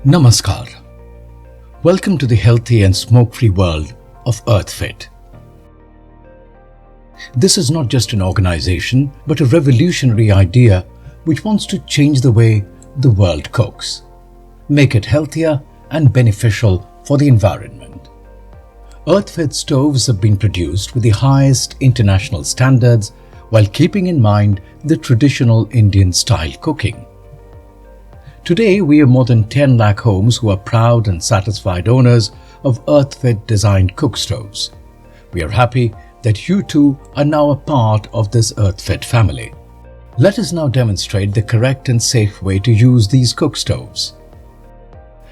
Namaskar. Welcome to the healthy and smoke-free world of Earthfit. This is not just an organization, but a revolutionary idea which wants to change the way the world cooks, make it healthier and beneficial for the environment. Earthfit stoves have been produced with the highest international standards while keeping in mind the traditional Indian style cooking. Today, we have more than 10 lakh homes who are proud and satisfied owners of Earthfit designed cook stoves. We are happy that you too are now a part of this Earthfit family. Let us now demonstrate the correct and safe way to use these cook stoves.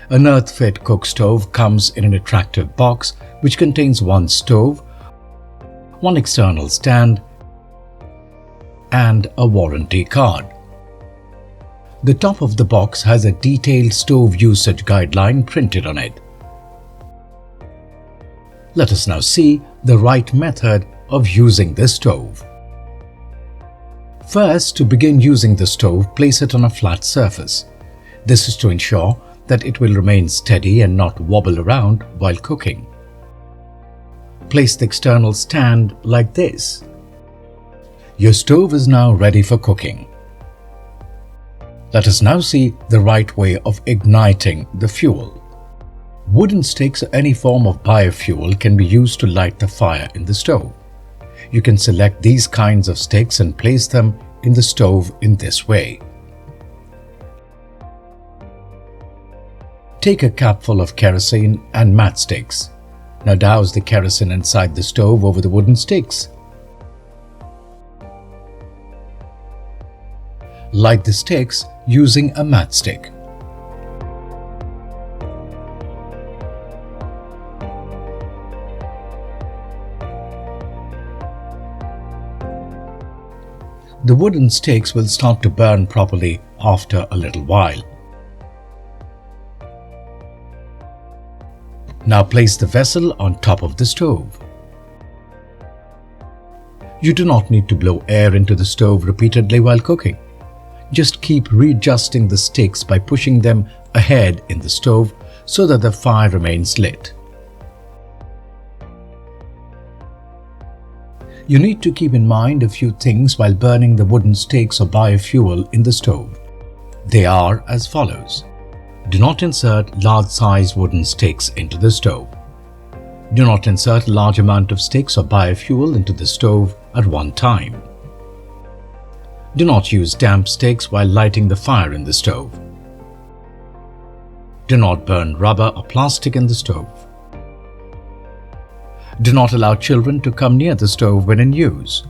An Earthfit cook stove comes in an attractive box which contains one stove, one external stand, and a warranty card. The top of the box has a detailed stove usage guideline printed on it. Let us now see the right method of using this stove. First, to begin using the stove, place it on a flat surface. This is to ensure that it will remain steady and not wobble around while cooking. Place the external stand like this. Your stove is now ready for cooking. Let us now see the right way of igniting the fuel. Wooden sticks or any form of biofuel can be used to light the fire in the stove. You can select these kinds of sticks and place them in the stove in this way. Take a capful of kerosene and matchsticks. Now douse the kerosene inside the stove over the wooden sticks. Light the sticks using a matchstick. The wooden sticks will start to burn properly after a little while. Now place the vessel on top of the stove. You do not need to blow air into the stove repeatedly while cooking. Just keep readjusting the sticks by pushing them ahead in the stove so that the fire remains lit. You need to keep in mind a few things while burning the wooden sticks or biofuel in the stove. They are as follows. Do not insert large-sized wooden sticks into the stove. Do not insert a large amount of sticks or biofuel into the stove at one time. Do not use damp sticks while lighting the fire in the stove. Do not burn rubber or plastic in the stove. Do not allow children to come near the stove when in use.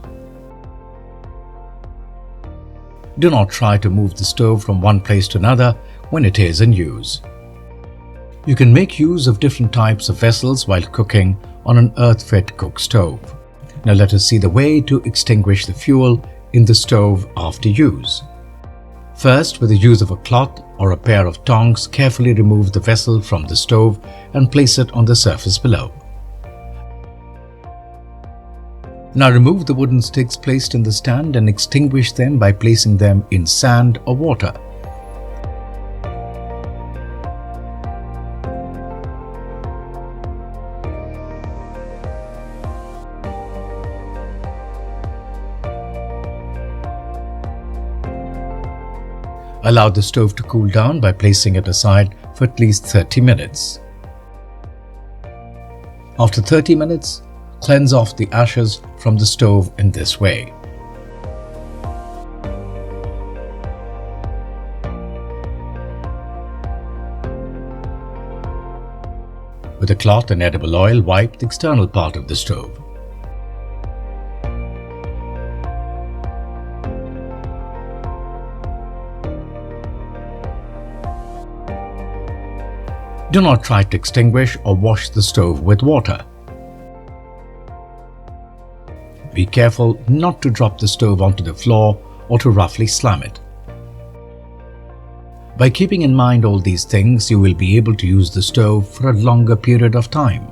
Do not try to move the stove from one place to another when it is in use. You can make use of different types of vessels while cooking on an Earthfit cook stove. Now let us see the way to extinguish the fuel in the stove after use. First, with the use of a cloth or a pair of tongs, carefully remove the vessel from the stove and place it on the surface below. Now remove the wooden sticks placed in the stand and extinguish them by placing them in sand or water. Allow the stove to cool down by placing it aside for at least 30 minutes. After 30 minutes, cleanse off the ashes from the stove in this way. With a cloth and edible oil, wipe the external part of the stove. Do not try to extinguish or wash the stove with water. Be careful not to drop the stove onto the floor or to roughly slam it. By keeping in mind all these things, you will be able to use the stove for a longer period of time.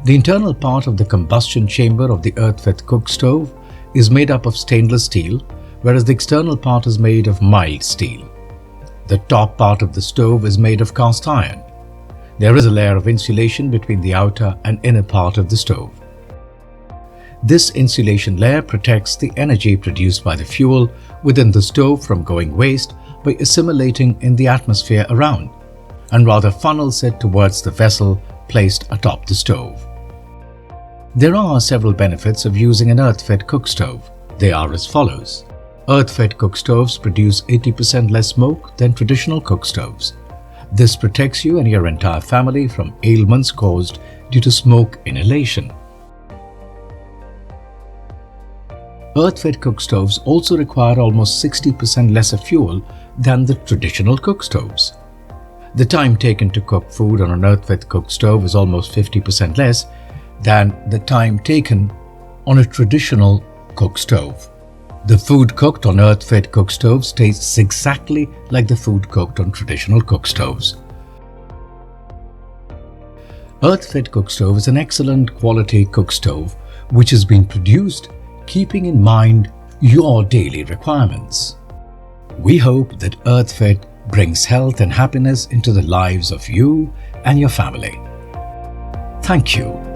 The internal part of the combustion chamber of the Earthfit cook stove is made up of stainless steel, whereas the external part is made of mild steel. The top part of the stove is made of cast iron. There is a layer of insulation between the outer and inner part of the stove. This insulation layer protects the energy produced by the fuel within the stove from going waste by assimilating in the atmosphere around, and rather funnels it towards the vessel placed atop the stove. There are several benefits of using an Earthfit cook stove. They are as follows. Earthfit cook stoves produce 80% less smoke than traditional cook stoves. This protects you and your entire family from ailments caused due to smoke inhalation. Earthfit cook stoves also require almost 60% lesser fuel than the traditional cook stoves. The time taken to cook food on an Earthfit cook stove is almost 50% less than the time taken on a traditional cook stove. The food cooked on Earthfit cook stoves tastes exactly like the food cooked on traditional cook stoves. Earthfit cook stove is an excellent quality cook stove which has been produced keeping in mind your daily requirements. We hope that Earthfit brings health and happiness into the lives of you and your family. Thank you.